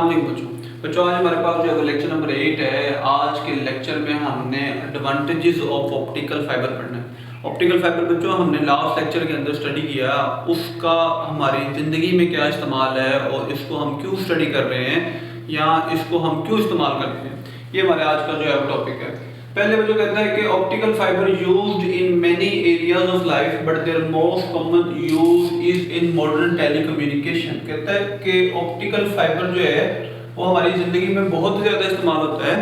अस्सलाम वालेकुम बच्चों आज हमारे पास जो है वो लेक्चर नंबर 8 है। आज के लेक्चर में हमने एडवांटेजेस ऑफ ऑप्टिकल फाइबर पढ़ना है। ऑप्टिकल फाइबर बच्चों हमने लास्ट लेक्चर के अंदर स्टडी किया, उसका हमारी ज़िंदगी में क्या इस्तेमाल है और इसको हम क्यों स्टडी कर रहे हैं या इसको हम क्यों इस्तेमाल करते हैं, ये हमारे आज का जो है टॉपिक है। पहले बच्चों कहता है कि optical fibre used in many areas of life but their most common use is in modern telecommunication. कहता है कि ऑप्टिकल फाइबर जो है वो हमारी ज़िंदगी में बहुत ज़्यादा इस्तेमाल होता है,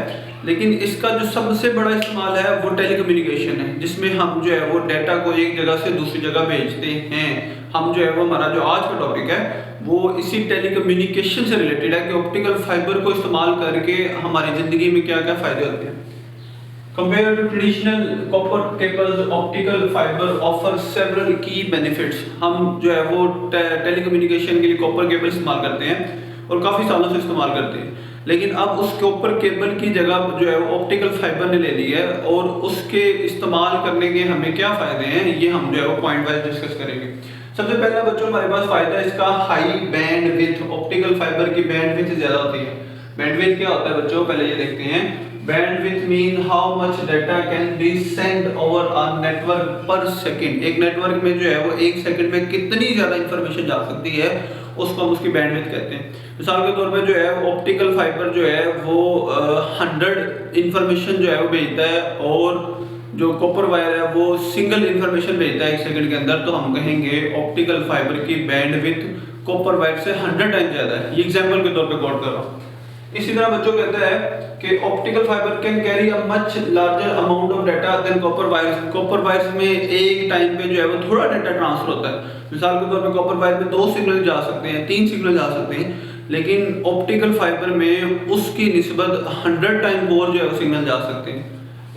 लेकिन इसका जो सबसे बड़ा इस्तेमाल है वो टेलीकम्युनिकेशन है, जिसमें हम जो है वो डाटा को एक जगह से दूसरी जगह भेजते हैं। हम जो है वो हमारा जो आज का टॉपिक है वो इसी टेलीकम्युनिकेशन से रिलेटेड है कि ऑप्टिकल फाइबर को इस्तेमाल करके हमारी ज़िंदगी में क्या क्या फ़ायदे होते हैं। Compared to traditional copper cables, optical fiber offers several key benefits। हम जो है वो टेलीकम्युनिकेशन के लिए कॉपर केबल इस्तेमाल करते हैं और काफ़ी सालों से इस्तेमाल करते हैं, लेकिन अब उस कॉपर केबल की जगह जो है वो ऑप्टिकल फाइबर ने ले ली है और उसके इस्तेमाल करने के हमें क्या फ़ायदे हैं ये हम जो है वो पॉइंट वाइज डिस्कस करेंगे। सबसे पहला बच्चों हमारे पास फ़ायदा इसका high band with. Optical fibre की बैंड विथ ज़्यादा होती है। बैंड विथ क्या होता है बच्चों, पहले ये देखते हैं। Bandwidth mean how much data can be sent over a network per second। एक नेटवर्क में जो है वो एक सेकंड में कितनी ज़्यादा इंफॉर्मेशन जा सकती है उसको हम उसकी बैंडविड्थ कहते हैं। मिसाल के तौर पे जो है ऑप्टिकल फाइबर जो है वो 100 इंफॉर्मेशन जो है वो भेजता है और जो कॉपर वायर है वो सिंगल इंफॉर्मेशन भेजता है एक सेकंड के अंदर, तो हम कहेंगे ऑप्टिकल फाइबर की बैंडविड्थ कॉपर वायर से 100 टाइम ज़्यादा है। ये एग्जाम्पल के तौर पर गौर करो। इसी तरह बच्चों कहता है कि optical fibre can carry a much larger amount of data than copper wires. Copper wires में एक टाइम पे जो है वो थोड़ा डाटा ट्रांसफर होता है। मिसाल के तौर पे कॉपर वायर पे 2 सिग्नल जा सकते हैं, 3 सिग्नल जा सकते हैं, लेकिन ऑप्टिकल फाइबर में उसकी निस्बत 100 टाइम और जो है वो सिग्नल जा सकते हैं।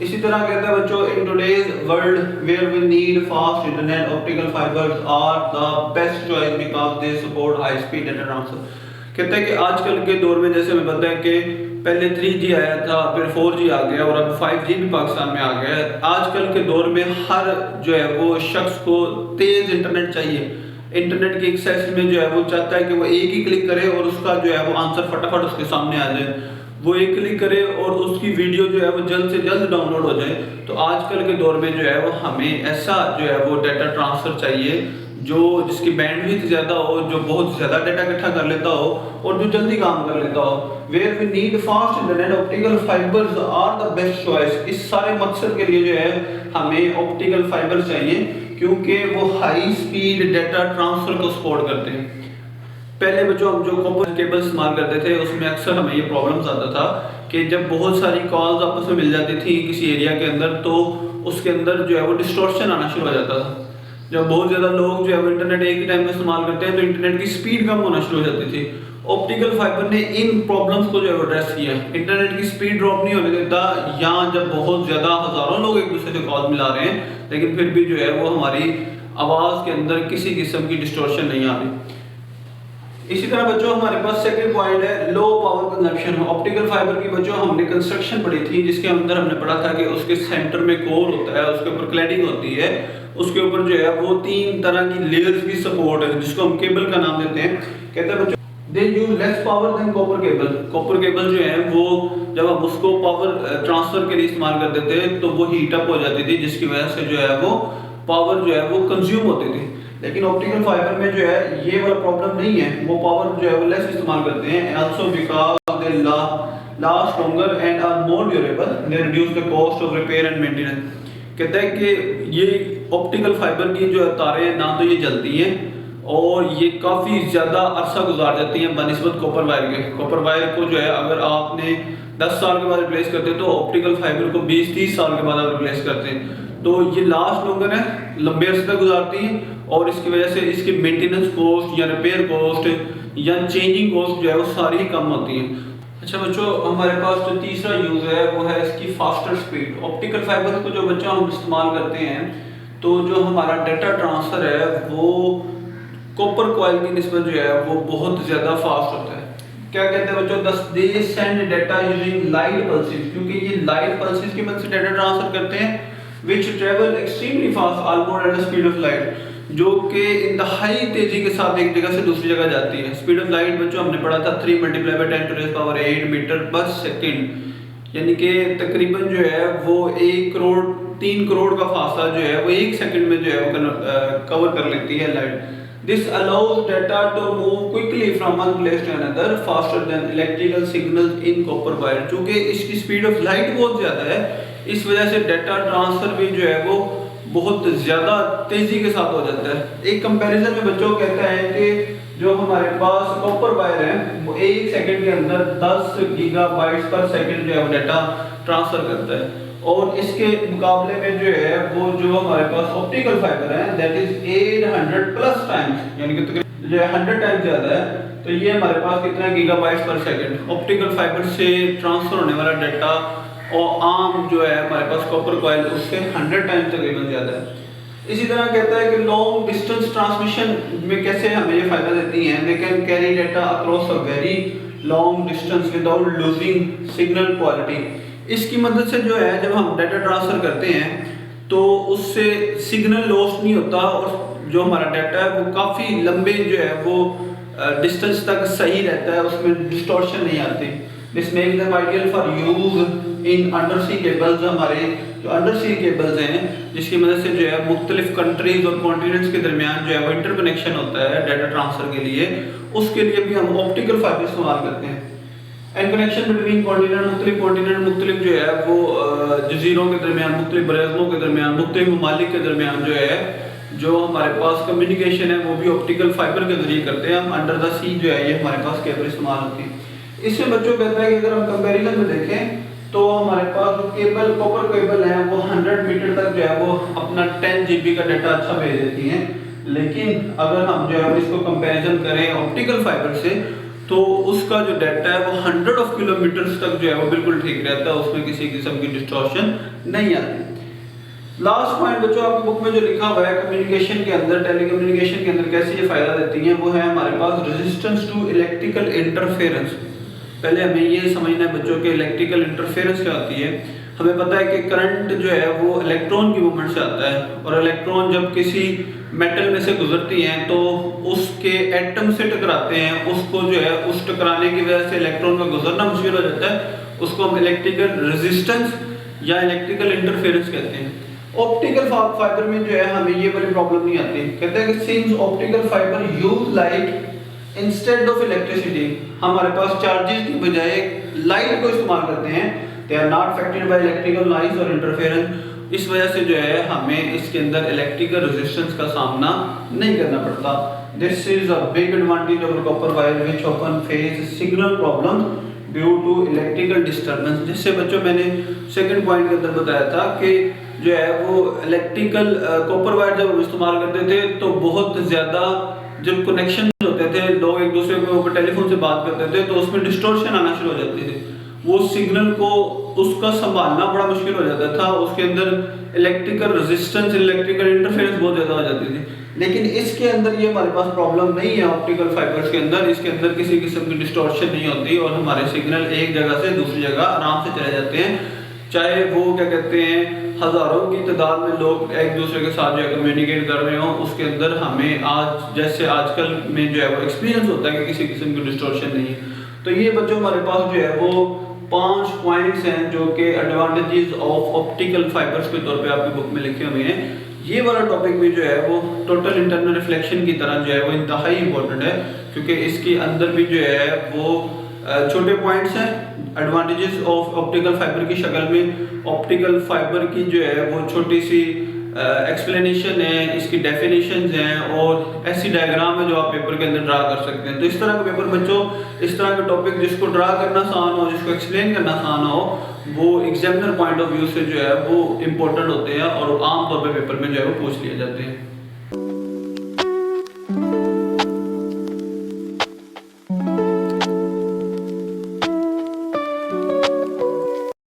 इसी तरह कहता है बच्चों in today's world where we need fast internet optical fibres are the best choice because they support high speed data transfer. कहता है कि आजकल के दौर में जैसे हमें पता है कि पहले 3G आया था, फिर 4G आ गया और अब 5G भी पाकिस्तान में आ गया है। आजकल के दौर में हर जो है वो शख्स को तेज़ इंटरनेट चाहिए। इंटरनेट की एक्सेस में जो है वो चाहता है कि वो एक ही क्लिक करे और उसका जो है वो आंसर फटाफट उसके सामने आ जाए, वो एक क्लिक करे और उसकी वीडियो जो है वो जल्द से जल्द डाउनलोड हो जाए। तो आजकल के दौर में जो है वो हमें ऐसा जो है वो डाटा ट्रांसफ़र चाहिए जो जिसकी बैंडविड्थ ज़्यादा हो, जो बहुत ज़्यादा डाटा इकट्ठा कर लेता हो और जो जल्दी काम कर लेता हो। Where we need fast internet optical fibres are the best choice. इस सारे मकसद के लिए जो है हमें ऑप्टिकल फाइबर चाहिए क्योंकि वो हाई स्पीड डाटा ट्रांसफ़र को सपोर्ट करते हैं। पहले बच्चों हम जो कॉपर केबल इस्तेमाल करते थे उसमें अक्सर हमें ये प्रॉब्लम्स आता था कि जब बहुत सारी कॉल्स आपस में मिल जाती थी किसी एरिया के अंदर तो उसके अंदर जो है वो डिस्टॉर्शन आना शुरू हो जाता था। जब बहुत ज़्यादा लोग जो है इंटरनेट एक ही टाइम में इस्तेमाल करते हैं तो इंटरनेट की स्पीड कम होना शुरू हो जाती थी। ऑप्टिकल फाइबर ने इन प्रॉब्लम्स को जो है एड्रेस किया। इंटरनेट की स्पीड ड्रॉप नहीं होने देता, यहाँ जब बहुत ज़्यादा हज़ारों लोग एक दूसरे से कॉल मिला रहे हैं लेकिन फिर भी जो है वो हमारी आवाज़ के अंदर किसी किस्म की डिस्टॉर्शन नहीं आ रही। इसी तरह बच्चों हमारे पास सेकंड पॉइंट है low power consumption. Optical fibre की बच्चों हमने कंस्ट्रक्शन पढ़ी थी जिसके अंदर हमने पढ़ा था कि उसके सेंटर में कोर होता है, उसके ऊपर क्लैडिंग होती है, उसके ऊपर जो है वो 3 तरह की लेयर्स की सपोर्ट है जिसको हम केबल का नाम देते हैं। कहते हैं बच्चों they use less power than copper cable. Copper cable जो है वो जब हम उसको पावर ट्रांसफर के लिए इस्तेमाल कर देते हैं तो वो हीट अप हो जाती थी जिसकी वजह से जो है वो पावर जो है वो कंज्यूम होती थी। लेकिन ऑप्टिकल फाइबर में जो है ये वाला प्रॉब्लम नहीं है, वो पावर जो है वो लेस इस्तेमाल करते हैं। Also because they last longer and are more durable, they reduce the cost of repair and maintenance. कहता है कि ये ऑप्टिकल फाइबर की जो तारें ना तो ये जलती हैं और ये काफ़ी ज़्यादा अरसा गुजार जाती हैं बनिस्बत कॉपर वायर के। कॉपर वायर को जो है अगर आपने 10 साल के बाद रिप्लेस करते हैं तो ऑप्टिकल फाइबर को 20-30 साल के बाद आप रिप्लेस करते हैं। तो ये लास्ट लॉन्गर है, लंबे अरसे तक गुजारती है और इसकी वजह से इसकी मेंटेनेंस कॉस्ट या रिपेयर कॉस्ट या चेंजिंग कॉस्ट जो है वो सारी ही कम होती हैं। अच्छा बच्चों हमारे पास जो तीसरा यूज़ है वो है इसकी फास्टर स्पीड। ऑप्टिकल फाइबर को जो बच्चों हम इस्तेमाल करते हैं तो जो हमारा डाटा ट्रांसफ़र है वो कॉपर कॉइल की निस्बत जो है वो बहुत ज़्यादा फास्ट होता है। क्या कहते हैं बच्चों दस they send data using light pulses, क्योंकि ये लाइट पल्सेस की मदद से डाटा ट्रांसफ़र करते हैं which travel extremely fast almost at the speed of light। जो कि इंतहाई तेज़ी के साथ एक जगह से दूसरी जगह जाती है। स्पीड ऑफ लाइट बच्चों हमने पढ़ा था 3 × 10⁸ मीटर पर सेकेंड, यानी कि तकरीबन जो है वो 1 करोड़ का फासला जो है वो 1 सेकंड में जो है वो कवर कर लेती है light. This allows data to move quickly from one place to another faster than electrical signals in copper wire. चूँकि इसकी स्पीड ऑफ लाइट बहुत ज़्यादा है, इस वजह से डाटा ट्रांसफ़र भी जो है वो बहुत ज़्यादा तेज़ी के साथ हो जाता है। एक कंपैरिजन में बच्चों कहता है कि जो हमारे पास कॉपर वायर है वो 1 सेकंड के अंदर 10 गीगाबाइट्स पर सेकंड जो है वो डाटा ट्रांसफ़र करता है, और इसके मुकाबले में जो है वो जो हमारे पास ऑप्टिकल फाइबर है दैट इज 800+ टाइम्स, यानी कि जो है 100 टाइम्स ज़्यादा है। तो ये हमारे पास कितना गीगाबाइट्स पर सेकंड ऑप्टिकल फाइबर से ट्रांसफ़र होने वाला डाटा, और आम जो है हमारे पास कॉपर कॉइल उससे 100 टाइम्स तकरीबन ज़्यादा है। इसी तरह कहता है कि लॉन्ग डिस्टेंस ट्रांसमिशन में कैसे हमें ये फ़ायदा देती हैं, they can carry data across a very long distance without losing signal quality. इसकी मदद से जो है जब हम डाटा ट्रांसफ़र करते हैं तो उससे सिग्नल लॉस नहीं होता, और जो हमारा डाटा है वो काफ़ी लंबे जो है वो डिस्टेंस तक सही रहता है, उसमें डिस्टॉर्शन नहीं आती। This make them ideal for use in under sea cables. हमारे जो अंडर सी केबल्स हैं जिसकी मदद से जो है मुख्तलिफ कंट्रीज और कॉन्टिनेंट्स के दरमियान जो है वो इंटरकनेक्शन होता है डाटा ट्रांसफ़र के लिए, उसके लिए भी हम ऑप्टिकल फाइबर इस्तेमाल करते हैं। एंड कनेक्शन बिटवीन कॉन्टिनेंट मुख्तलिफ जो है वो जजीरों के दरमियान, मुख्तलिफ बराज़मों के दरमियान, मुख्तलिफ ममालिक के दरमियान जो है जो हमारे पास कम्युनिकेशन है वो भी ऑप्टिकल फाइबर के जरिए करते हैं हम। अंडर द सी जो है ये हमारे पास केबल इस्तेमाल होती है। इसमें बच्चों कहता है कि अगर हम कंपैरिजन में देखें तो हमारे पास जो केबल कॉपर केबल है वो 100 मीटर तक जो है वो अपना 10 GB का डाटा अच्छा भेज देती हैं, लेकिन अगर हम जो है इसको कंपैरिजन करें ऑप्टिकल फाइबर से तो उसका जो डाटा है वो 100 किलोमीटर्स तक जो है वो बिल्कुल ठीक रहता है, उसमें किसी किस्म की डिस्टॉर्शन नहीं आती। लास्ट पॉइंट बच्चों आपकी बुक में जो लिखा हुआ है कम्युनिकेशन के अंदर, टेलीकम्युनिकेशन के अंदर कैसे ये फ़ायदा देती हैं, वो है हमारे पास रेजिस्टेंस टू इलेक्ट्रिकल इंटरफेरेंस। पहले हमें ये समझना है बच्चों के इलेक्ट्रिकल इंटरफेरेंस क्या होती है। हमें पता है कि करंट जो है वो इलेक्ट्रॉन की मूवमेंट से आता है, और इलेक्ट्रॉन जब किसी मेटल में से गुजरती हैं तो उसके एटम से टकराते हैं, उसको जो है उस टकराने की वजह से इलेक्ट्रॉन का गुजरना मुश्किल हो जाता है, उसको हम इलेक्ट्रिकल रेजिस्टेंस या इलेक्ट्रिकल इंटरफेरेंस कहते हैं। ऑप्टिकल फाइबर में जो है हमें ये वाली प्रॉब्लम नहीं आती। कहते हैं कि since optical fibre use light instead of electricity, हमारे पास चार्जेस की बजाय लाइट को इस्तेमाल करते हैं, they are not affected by electrical noise और इंटरफेरेंस। इस वजह से जो है हमें इसके अंदर इलेक्ट्रिकल रेजिस्टेंस का सामना नहीं करना पड़ता। This is a big advantage of copper wire which often face signal problem due to electrical disturbance. जिससे बच्चों मैंने सेकंड पॉइंट के अंदर बताया था कि जो है वो इलेक्ट्रिकल कॉपर वायर जब इस्तेमाल करते थे तो बहुत ज़्यादा जब कनेक्शन होते थे, लोग एक दूसरे के ऊपर टेलीफोन से बात करते थे तो उसमें डिस्टॉर्शन आना शुरू हो जाती थी, वो सिग्नल को उसका संभालना बड़ा मुश्किल हो जाता था, उसके अंदर इलेक्ट्रिकल रेजिस्टेंस इलेक्ट्रिकल इंटरफेरेंस बहुत ज़्यादा हो जाती थी। लेकिन इसके अंदर ये हमारे पास प्रॉब्लम नहीं है। ऑप्टिकल फाइबर्स के अंदर इसके अंदर किसी किस्म की डिस्टॉर्शन नहीं होती और हमारे सिग्नल एक जगह से दूसरी जगह आराम से चले जाते हैं, चाहे वो क्या कहते हैं हज़ारों की तादाद में लोग एक दूसरे के साथ जो है कम्युनिकेट कर रहे हों। उसके अंदर हमें आज जैसे आजकल में जो है वो एक्सपीरियंस होता है कि किसी किस्म की डिस्टॉर्शन नहीं है। तो ये बच्चों हमारे पास जो है वो 5 पॉइंट्स हैं जो कि एडवांटेजेस ऑफ ऑप्टिकल फाइबर्स के तौर पे आपकी बुक में लिखे हुए हैं। ये वाला टॉपिक भी जो है वो टोटल इंटरनल रिफ्लेक्शन की तरह जो है वो इंतहाई इंपॉर्टेंट है, क्योंकि इसके अंदर भी जो है वो छोटे पॉइंट्स हैं एडवांटेजेस ऑफ ऑप्टिकल फाइबर की शक्ल में। ऑप्टिकल फाइबर की जो है वो छोटी सी एक्सप्लेनेशन है, इसकी डेफिनेशंस हैं और ऐसी डायग्राम है जो आप पेपर के अंदर ड्रा कर सकते हैं। तो इस तरह का पेपर बच्चों, इस तरह के टॉपिक जिसको ड्रा करना आसान हो, जिसको एक्सप्लेन करना आसान हो, वो एग्जामिनर पॉइंट ऑफ व्यू से जो है वो इम्पोर्टेंट होते हैं और आम तौर पे पेपर में जो है वो पूछ लिए जाते हैं।